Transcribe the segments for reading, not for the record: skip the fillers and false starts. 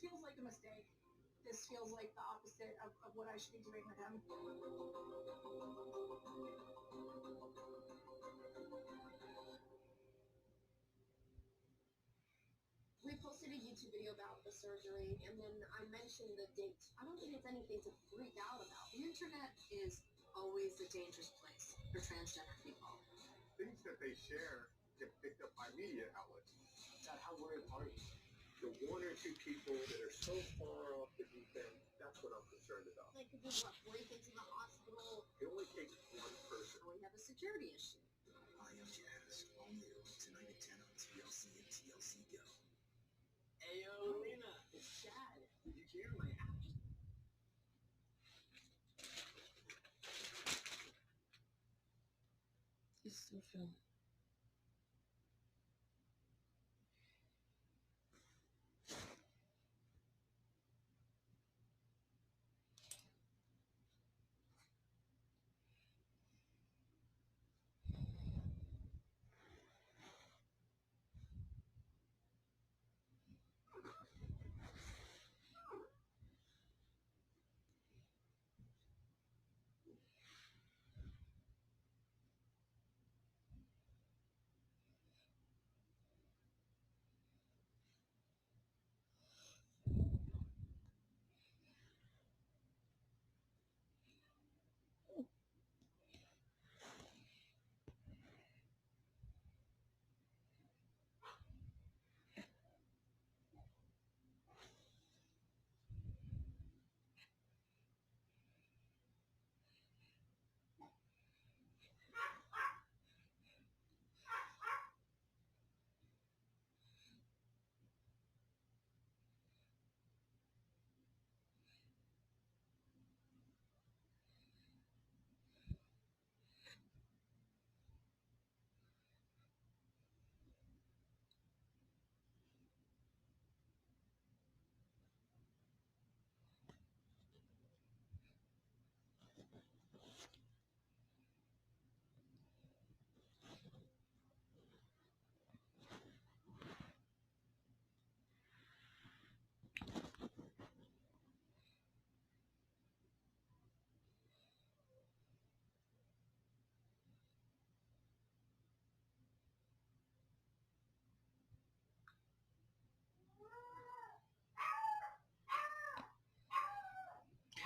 feels like a mistake. This feels like the opposite of what I should be doing with him. We posted a YouTube video about the surgery, and then I mentioned the date. I don't think it's anything to freak out about. The internet is always a dangerous place for transgender people. Things that they share get picked up by media outlets. Dad, how worried are you? The one or two people that are so far off the deep end, that's what I'm concerned about. Like, if you break into the hospital, It only takes one person. we have a security issue. I am Jazz, all new, tonight at 10 on TLC and TLC Go. Ayo, Lena, it's Chad. Did you hear my app just... He's still filming.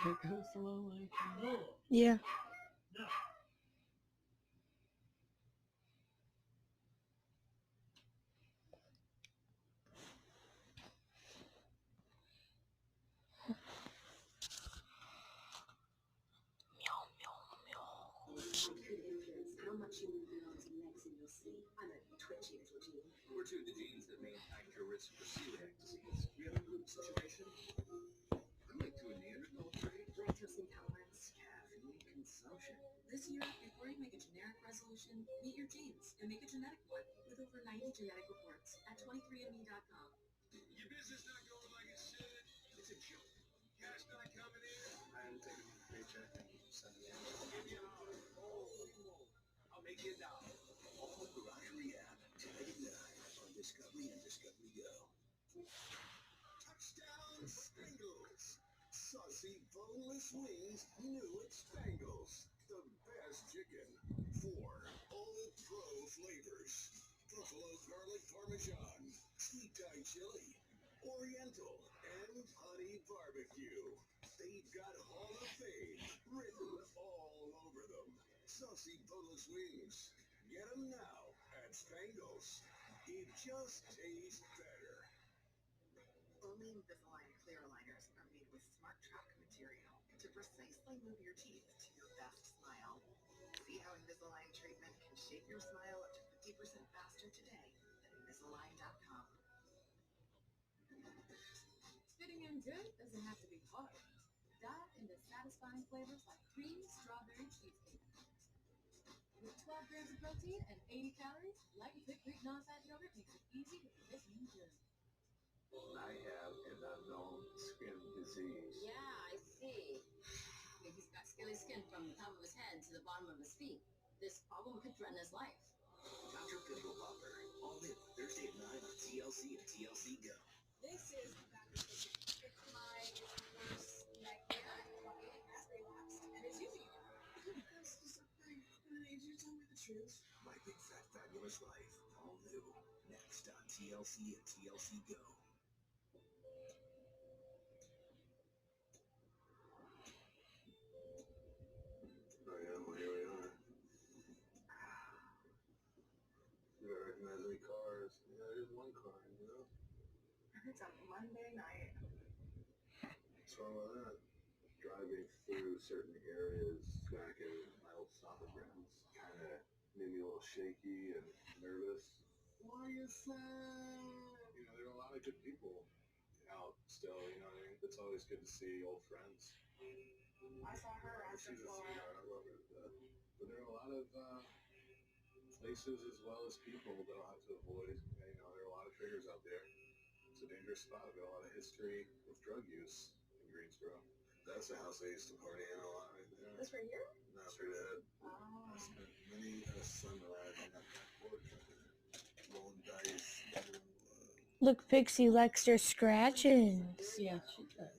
Here goes the low life. Yeah. Could influence how much you move your arms and legs in your sleep. I'm a twitchy little gene. We're two of the genes that may impact your risk for celiac disease. We have a group situation. I'm like to a Neanderthal trait. Lactose intolerance. Caffeine consumption. This year, before you make a generic resolution, meet your genes and make a genetic one with over 90 genetic reports at 23andMe.com. Your business not going like it should. It's a joke. Cash not coming in. I'm taking a paycheck and send it in. Give me a dollar. I'll make you $1. All the Garagerie app, tonight at 9 on Discovery and Discovery Go. Touchdown Spangles. Saucy boneless wings, new at Spangles. The best chicken. 4 Old Pro flavors. Buffalo garlic parmesan, sweet Thai chili, Oriental, and honey barbecue. They've got Hall of Fame written all over them. Saucy boneless wings. Get them now at Spangles. It just tastes better. Only Invisalign clear aligners are made with smart track material to precisely move your teeth to your best smile. See how Invisalign treatment can shape your smile up to 50% faster today at Invisalign.com. Fitting in good doesn't have to be hard. Dive into satisfying flavors like creamy strawberry cheesecake. With 12 grams of protein and 80 calories, Light and Quick Greek non-fat yogurt makes it easy with fitting in good. I have an unknown skin disease. Yeah, I see. He's got scaly skin from the top of his head to the bottom of his feet. This problem could threaten his life. Dr. Pickle Popper, all new Thursday at 9 on TLC and TLC Go. This is the Truth? My Big Fat Fabulous Life. All new. Next on TLC and TLC Go. Oh yeah, well here we are. You don't recognize any cars. Yeah, there's one car, you know? It's a Monday night. What's wrong with that? Driving through certain areas back in my old soccer grounds kind of made me a little shaky and nervous. Why is that? You know, there are a lot of good people out still, you know what I mean? It's always good to see old friends. I saw her at the She's a floor. sweetheart, I love her to death. But there are a lot of places as well as people that I'll have to avoid. You know, there are a lot of triggers out there. It's a dangerous spot. I've got a lot of history with drug use in Greensboro. That's the house I used to party in a lot right there. This right here? No, straight ahead. Oh. I spent many a sunrise on that back porch right there. Rolling dice. Look, Pixie likes her scratchings. Yeah, she does.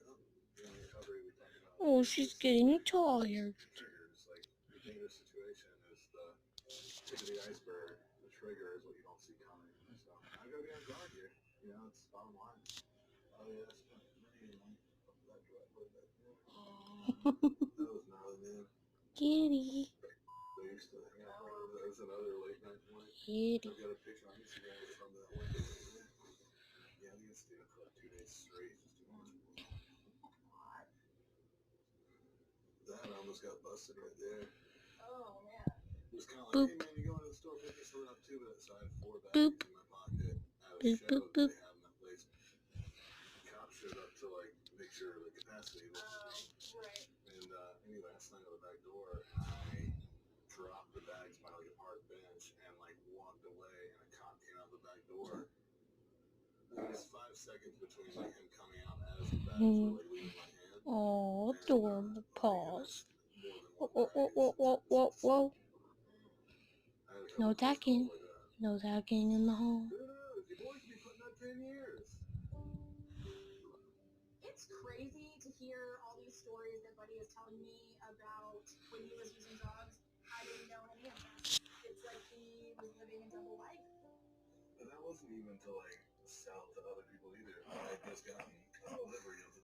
In recovery, we talk about Oh, she's getting tired. triggers. Like, the dangerous situation is the tip of the iceberg. The trigger is what you don't see coming. So, I gotta be on guard here. You know, it's bottom line. Oh, yeah, I spent many a night up that driveway back there. That was gnarly, man. Kitty, They used to hang out right over there. That was another late night point. kitty. I've got a picture on Instagram from that one day. Yeah, I think I stayed up for like 2 days straight just doing this. That almost got busted right there. Oh, man. It was kind of like, Boop. hey man, you going to the store, pick me something up too, but so I had 4 bags Boop. in my pocket out of Boop, shows boop, that boop. they have in that place. Cops showed up to like make sure the capacity was Right. and anyway, I slammed out the back door. I dropped the bags by like a park bench and like walked away, and a cop came out the back door. There was 5 seconds between like him coming out as the bags were like leaving my hand. Oh, And, adorable like, paws. more than Whoa, one whoa, whoa, bag whoa, is whoa, whoa. I had a No couple phone attacking. calls like that. No tagging in the home. Who knows? Your boy could be putting up 10 years. It's crazy to hear all these stories that Buddy is telling me about when he was using drugs. I didn't know any of this. It's like he was living a double life. And that wasn't even to like sell to other people either. I had just gotten